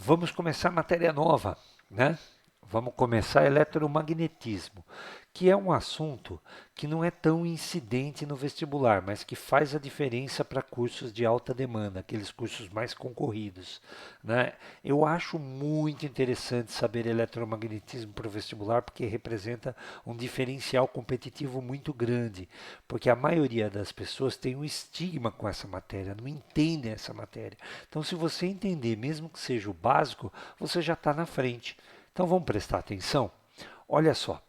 Vamos começar matéria nova, né? Vamos começar eletromagnetismo, que é um assunto que não é tão incidente no vestibular, mas que faz a diferença para cursos de alta demanda, aqueles cursos mais concorridos, né? Eu acho muito interessante saber eletromagnetismo para o vestibular, porque representa um diferencial competitivo muito grande, porque a maioria das pessoas tem um estigma com essa matéria, não entendem essa matéria. Então, se você entender, mesmo que seja o básico, você já está na frente. Então, vamos prestar atenção? Olha só,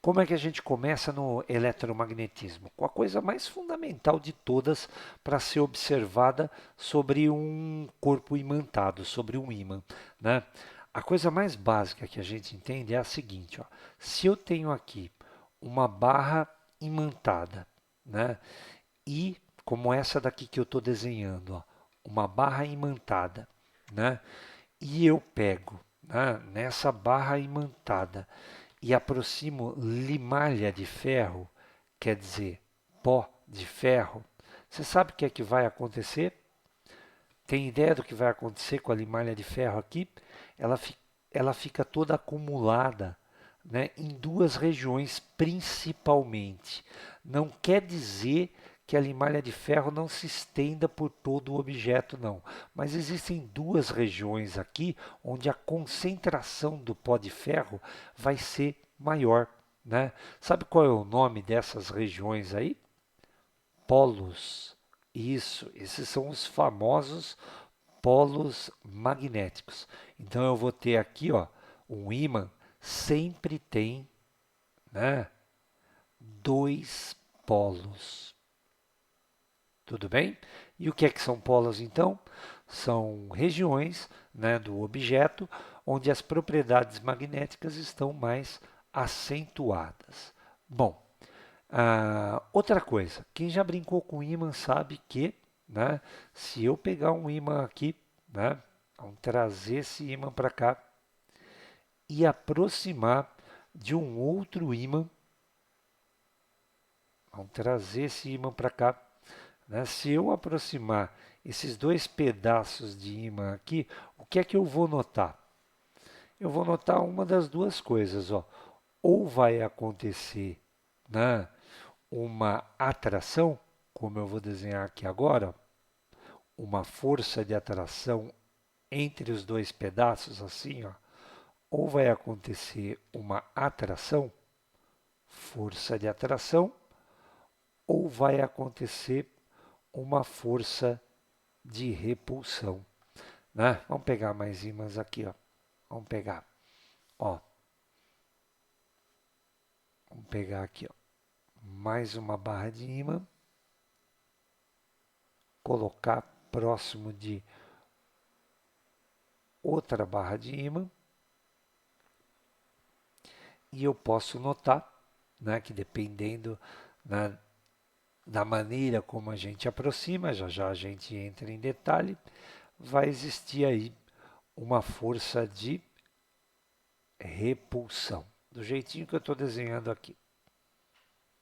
como é que a gente começa no eletromagnetismo? Com a coisa mais fundamental de todas para ser observada sobre um corpo imantado, sobre um ímã, né? A coisa mais básica que a gente entende é a seguinte, ó. Se eu tenho aqui uma barra imantada, né? E como essa daqui que eu estou desenhando, ó, uma barra imantada, né? E eu pego, né, nessa barra imantada e aproximo limalha de ferro, quer dizer, pó de ferro, você sabe o que é que vai acontecer? Tem ideia do que vai acontecer com a limalha de ferro aqui? Ela, ela fica toda acumulada, né, em duas regiões principalmente. Não quer dizer que a limalha de ferro não se estenda por todo o objeto, não. Mas existem duas regiões aqui onde a concentração do pó de ferro vai ser maior, né? Sabe qual é o nome dessas regiões aí? Polos. Isso, esses são os famosos polos magnéticos. Então eu vou ter aqui, ó, um ímã sempre tem, né, dois polos. Tudo bem? E o que é que são polos então? São regiões, né, do objeto onde as propriedades magnéticas estão mais acentuadas. Bom, outra coisa, quem já brincou com ímã sabe que, né, se eu pegar um ímã aqui, né, vamos trazer esse ímã para cá e aproximar de um outro ímã, vamos trazer esse ímã para cá, né, se eu aproximar esses dois pedaços de ímã aqui, o que é que eu vou notar? Eu vou notar uma das duas coisas, ó. Ou vai acontecer, né, uma atração, como eu vou desenhar aqui agora, uma força de atração entre os dois pedaços, assim, ó, ou vai acontecer uma atração, força de atração, ou vai acontecer uma força de repulsão, né? Vamos pegar mais ímãs aqui, ó. Vamos pegar, ó, vamos pegar aqui, ó, mais uma barra de ímã, colocar próximo de outra barra de ímã, e eu posso notar, né, que dependendo, né, da maneira como a gente aproxima, já já a gente entra em detalhe, vai existir aí uma força de repulsão, do jeitinho que eu estou desenhando aqui,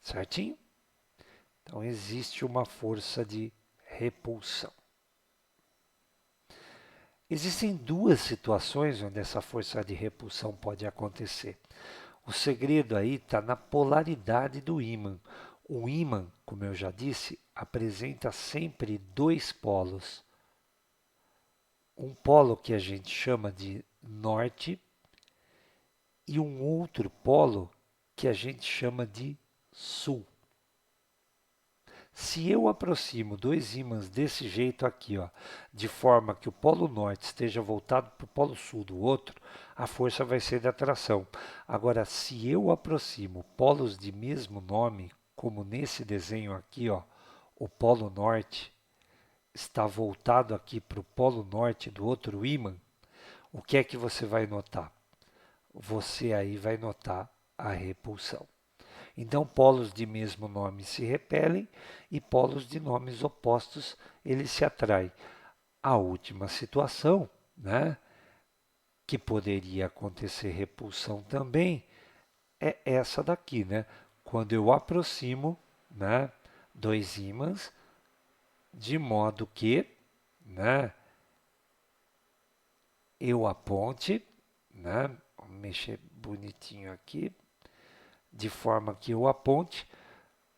certinho? Então existe uma força de repulsão. Existem duas situações onde essa força de repulsão pode acontecer. O segredo aí está na polaridade do ímã. O ímã, como eu já disse, apresenta sempre dois polos. Um polo que a gente chama de norte e um outro polo que a gente chama de sul. Se eu aproximo dois ímãs desse jeito aqui, ó, de forma que o polo norte esteja voltado para o polo sul do outro, a força vai ser de atração. Agora, se eu aproximo polos de mesmo nome, como nesse desenho aqui, ó, o polo norte está voltado aqui para o polo norte do outro ímã, o que é que você vai notar? Você aí vai notar a repulsão. Então, polos de mesmo nome se repelem e polos de nomes opostos eles se atraem. A última situação, né, que poderia acontecer repulsão também, é essa daqui, né? Quando eu aproximo, né, dois ímãs de modo que, né, eu aponte, né? Vou mexer bonitinho aqui, de forma que eu aponte,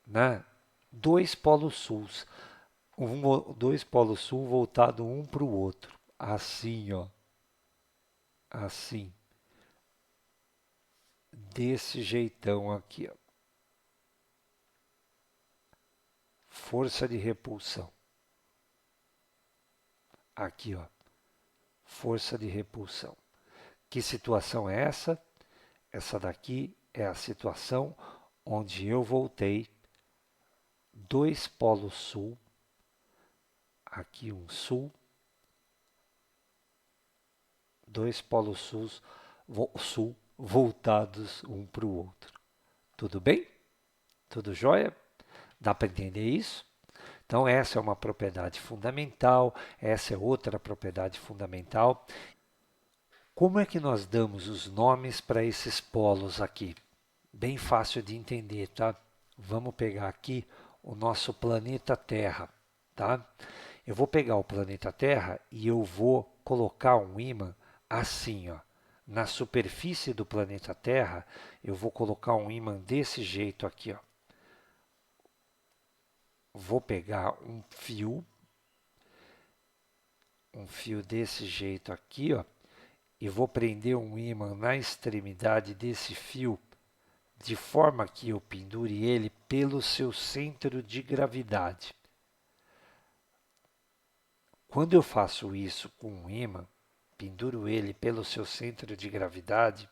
né? Dois polos sul, dois polos sul voltado um para o outro, assim, ó, assim, desse jeitão aqui, ó. Força de repulsão, aqui, ó, força de repulsão. Que situação é essa? Essa daqui é a situação onde eu voltei dois polos sul, aqui um sul, dois polos sul voltados um para o outro. Tudo bem? Tudo jóia? Dá para entender isso? Então, essa é uma propriedade fundamental, essa é outra propriedade fundamental. Como é que nós damos os nomes para esses polos aqui? Bem fácil de entender, tá? Vamos pegar aqui o nosso planeta Terra, tá? Eu vou pegar o planeta Terra e eu vou colocar um ímã assim, ó. Na superfície do planeta Terra, eu vou colocar um ímã desse jeito aqui, ó. Vou pegar um fio desse jeito aqui, ó, e vou prender um ímã na extremidade desse fio, de forma que eu pendure ele pelo seu centro de gravidade. Quando eu faço isso com um ímã, penduro ele pelo seu centro de gravidade,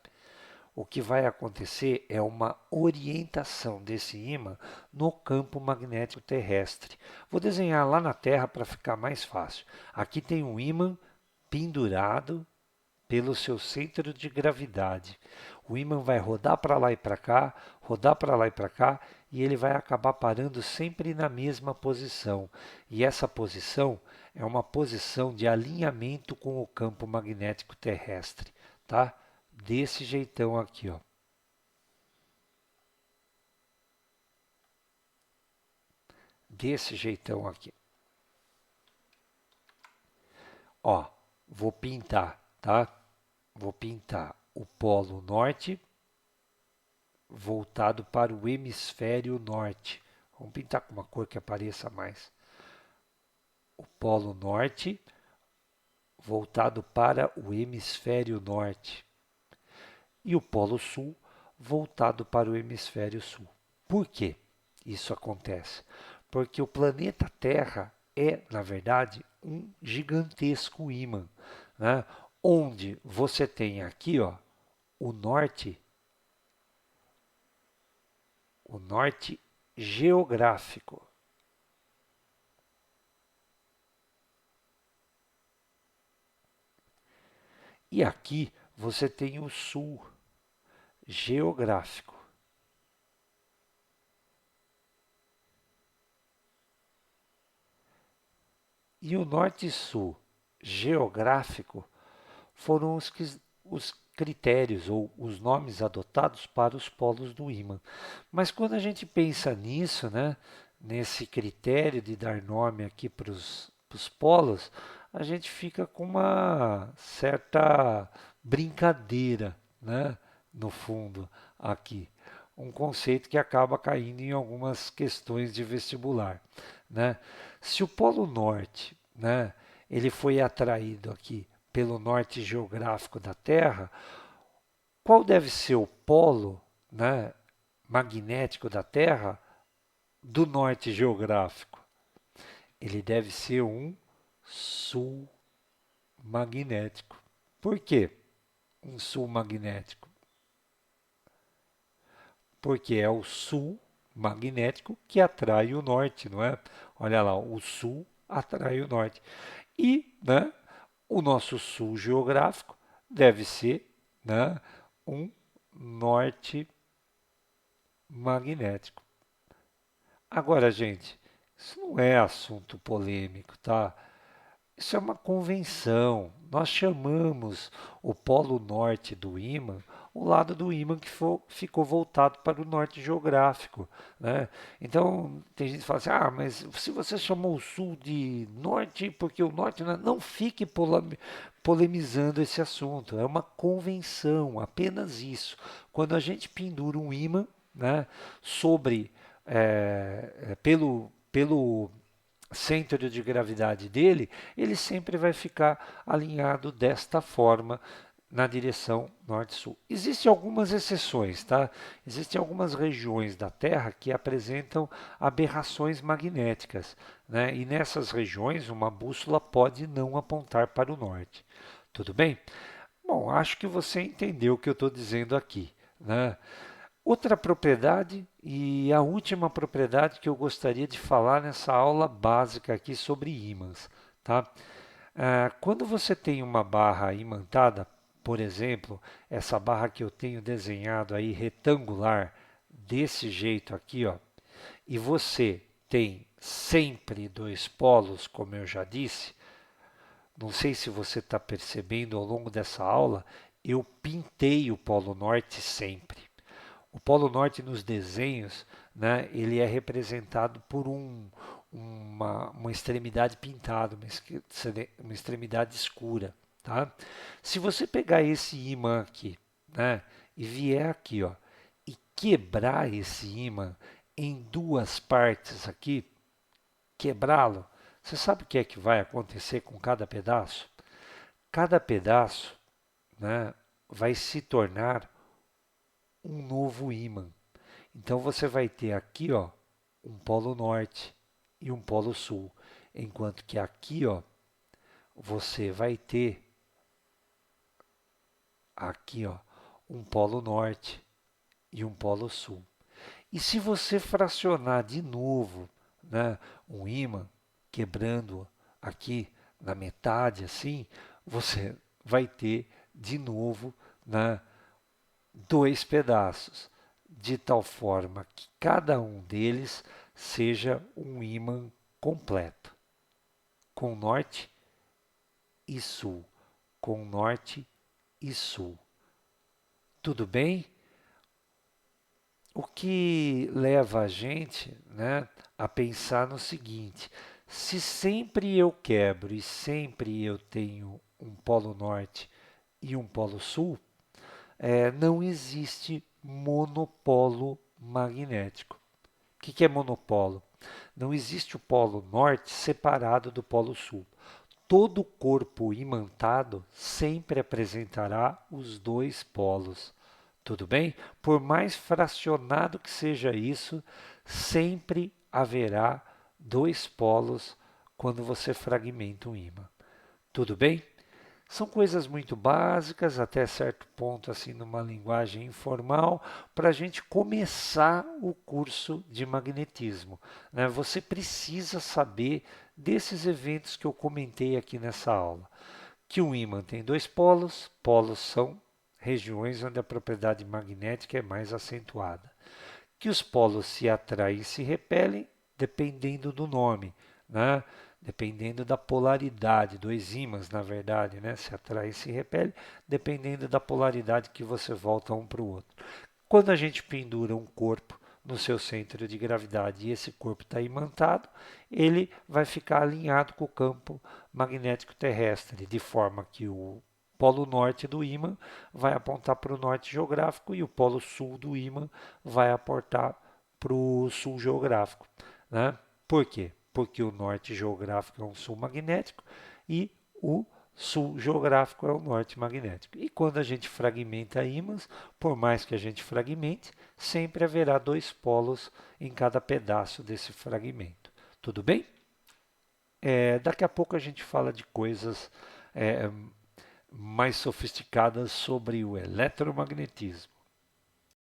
o que vai acontecer é uma orientação desse ímã no campo magnético terrestre. Vou desenhar lá na Terra para ficar mais fácil. Aqui tem um ímã pendurado pelo seu centro de gravidade. O ímã vai rodar para lá e para cá, rodar para lá e para cá, e ele vai acabar parando sempre na mesma posição. E essa posição é uma posição de alinhamento com o campo magnético terrestre, tá? Desse jeitão aqui, ó. Desse jeitão aqui. Ó, vou pintar, tá? Vou pintar o polo norte voltado para o hemisfério norte. Vamos pintar com uma cor que apareça mais. O polo norte voltado para o hemisfério norte. E o polo sul voltado para o hemisfério sul. Por que isso acontece? Porque o planeta Terra é, na verdade, um gigantesco ímã, né? Onde você tem aqui, ó, o norte geográfico. E aqui você tem o sul geográfico. E o norte e sul geográfico foram os critérios ou os nomes adotados para os polos do ímã. Mas quando a gente pensa nisso, né, nesse critério de dar nome aqui para os polos, a gente fica com uma certa brincadeira, né, no fundo, aqui. Um conceito que acaba caindo em algumas questões de vestibular, né? Se o polo norte, né, ele foi atraído aqui pelo norte geográfico da Terra, qual deve ser o polo, né, magnético da Terra do norte geográfico? Ele deve ser um sul magnético. Por quê? Um sul magnético? Porque é o sul magnético que atrai o norte, não é? Olha lá, o sul atrai o norte. E, né, o nosso sul geográfico deve ser, né, um norte magnético. Agora, gente, isso não é assunto polêmico, tá? Isso é uma convenção. Nós chamamos o polo norte do ímã o lado do ímã que ficou voltado para o norte geográfico, né? Então, tem gente que fala assim, ah, mas se você chamou o sul de norte, porque o norte não fique polemizando esse assunto, é uma convenção, apenas isso. Quando a gente pendura um ímã, né, sobre, pelo centro de gravidade dele, ele sempre vai ficar alinhado desta forma na direção norte-sul. Existem algumas exceções, tá? Existem algumas regiões da Terra que apresentam aberrações magnéticas, né? E nessas regiões uma bússola pode não apontar para o norte. Tudo bem? Bom, acho que você entendeu o que eu estou dizendo aqui, né? Outra propriedade e a última propriedade que eu gostaria de falar nessa aula básica aqui sobre ímãs, tá? Quando você tem uma barra imantada, por exemplo, essa barra que eu tenho desenhado aí retangular, desse jeito aqui, ó, e você tem sempre dois polos, como eu já disse, não sei se você está percebendo ao longo dessa aula, eu pintei o polo norte sempre. O Polo Norte nos desenhos, né, ele é representado por uma extremidade pintada, uma extremidade escura. Tá? Se você pegar esse ímã aqui, né, e vier aqui, ó, e quebrar esse ímã em duas partes aqui, quebrá-lo, você sabe o que é que vai acontecer com cada pedaço? Cada pedaço, né, vai se tornar um novo ímã. Então você vai ter aqui, ó, um polo norte e um polo sul, enquanto que aqui, ó, você vai ter aqui, ó, um polo norte e um polo sul. E se você fracionar de novo, né, um ímã, quebrando aqui na metade assim, você vai ter de novo, né, dois pedaços, de tal forma que cada um deles seja um ímã completo, com norte e sul, com norte e sul. Tudo bem? O que leva a gente, né, a pensar no seguinte: se sempre eu quebro e sempre eu tenho um polo norte e um polo sul, não existe monopolo magnético. O que é monopolo? Não existe o polo norte separado do polo sul. Todo corpo imantado sempre apresentará os dois polos. Tudo bem? Por mais fracionado que seja isso, sempre haverá dois polos quando você fragmenta um ímã. Tudo bem? São coisas muito básicas, até certo ponto, assim, numa linguagem informal, para a gente começar o curso de magnetismo, né? Você precisa saber desses eventos que eu comentei aqui nessa aula. Que um ímã tem dois polos, polos são regiões onde a propriedade magnética é mais acentuada. Que os polos se atraem e se repelem dependendo do nome, né? Dependendo da polaridade, dois ímãs, na verdade, né? Se atrai e se repele, dependendo da polaridade que você volta um para o outro. Quando a gente pendura um corpo no seu centro de gravidade e esse corpo está imantado, ele vai ficar alinhado com o campo magnético terrestre, de forma que o polo norte do ímã vai apontar para o norte geográfico e o polo sul do ímã vai apontar para o sul geográfico. Né? Por quê? Porque o norte geográfico é um sul magnético e o sul geográfico é o norte magnético. E quando a gente fragmenta ímãs, por mais que a gente fragmente, sempre haverá dois polos em cada pedaço desse fragmento. Tudo bem? Daqui a pouco a gente fala de coisas é, mais sofisticadas sobre o eletromagnetismo.